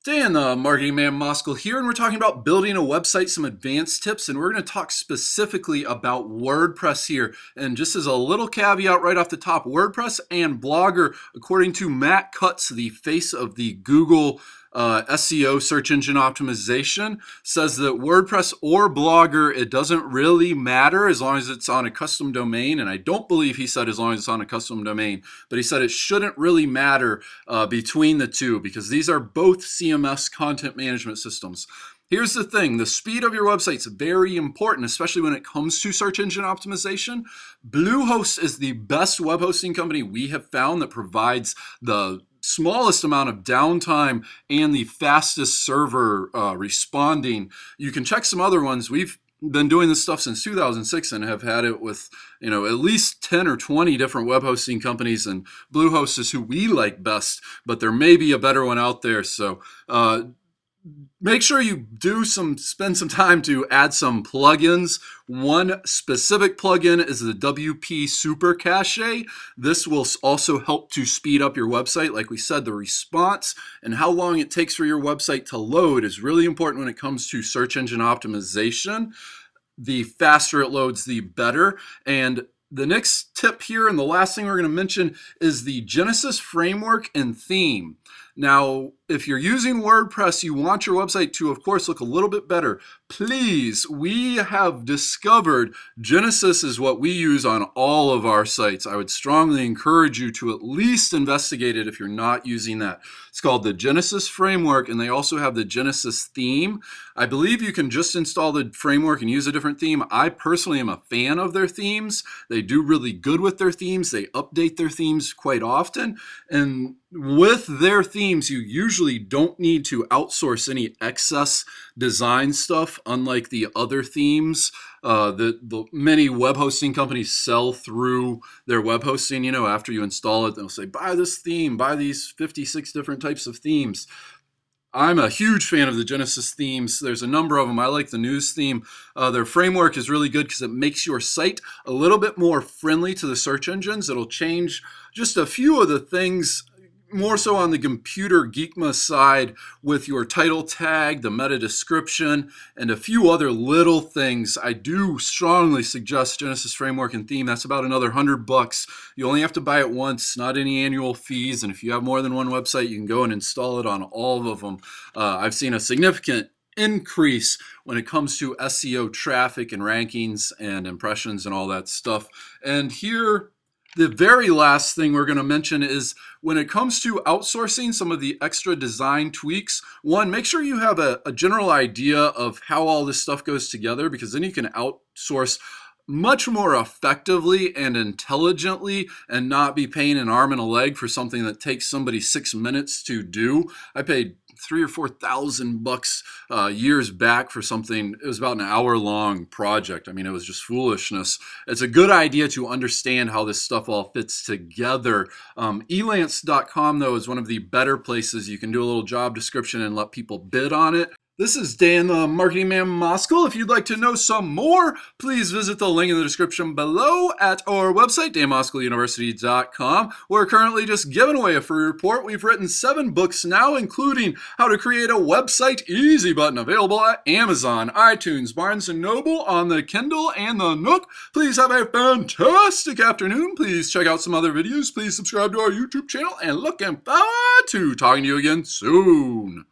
Dan, the Marketing Man Moskal here, and we're talking about building a website, some advanced tips, and we're going to talk specifically about WordPress here. And just as a little caveat right off the top, WordPress and Blogger, according to Matt Cutts, the face of the Google SEO, search engine optimization, says that WordPress or Blogger, it doesn't really matter as long as it's on a custom domain. And I don't believe he said as long as it's on a custom domain, but he said it shouldn't really matter between the two because these are both CMS content management systems. Here's the thing, the speed of your website is very important, especially when it comes to search engine optimization. Bluehost is the best web hosting company we have found that provides the smallest amount of downtime and the fastest server responding. You can check some other ones. We've been doing this stuff since 2006 and have had it with at least 10 or 20 different web hosting companies, and Bluehost is who we like best, but there may be a better one out there. So make sure you spend some time to add some plugins. One specific plugin is the WP Super Cache. This will also help to speed up your website. Like we said, the response and how long it takes for your website to load is really important when it comes to search engine optimization. The faster it loads, the better. And the next tip here, and the last thing we're going to mention, is the Genesis framework and theme. Now, if you're using WordPress, you want your website to, of course, look a little bit better. Please, we have discovered Genesis is what we use on all of our sites. I would strongly encourage you to at least investigate it if you're not using that. It's called the Genesis framework, and they also have the Genesis theme. I believe you can just install the framework and use a different theme. I personally am a fan of their themes. They do really good with their themes. They update their themes quite often, and with their themes, you usually don't need to outsource any excess design stuff, unlike the other themes that the many web hosting companies sell through their web hosting. After you install it, they'll say, buy this theme, buy these 56 different types of themes. I'm a huge fan of the Genesis themes. There's a number of them. I like the news theme. Their framework is really good because it makes your site a little bit more friendly to the search engines. It'll change just a few of the things more so on the computer geekma side with your title tag, the meta description, and a few other little things. I do strongly suggest Genesis framework and theme. That's about another $100. You only have to buy it once, not any annual fees. And if you have more than one website, you can go and install it on all of them. I've seen a significant increase when it comes to SEO traffic and rankings and impressions and all that stuff. And here, the very last thing we're going to mention is when it comes to outsourcing some of the extra design tweaks, one, make sure you have a general idea of how all this stuff goes together, because then you can outsource much more effectively and intelligently and not be paying an arm and a leg for something that takes somebody 6 minutes to do. I paid $3,000 or $4,000 years back for something. It was about an hour-long project. I mean, it was just foolishness. It's a good idea to understand how this stuff all fits together. Elance.com, though, is one of the better places. You can do a little job description and let people bid on it. This is Dan, the Marketing Man Moskal. If you'd like to know some more, please visit the link in the description below at our website, danmoskaluniversity.com. We're currently just giving away a free report. We've written 7 books now, including How to Create a Website Easy button, available at Amazon, iTunes, Barnes & Noble, on the Kindle, and the Nook. Please have a fantastic afternoon. Please check out some other videos. Please subscribe to our YouTube channel, and looking forward to talking to you again soon.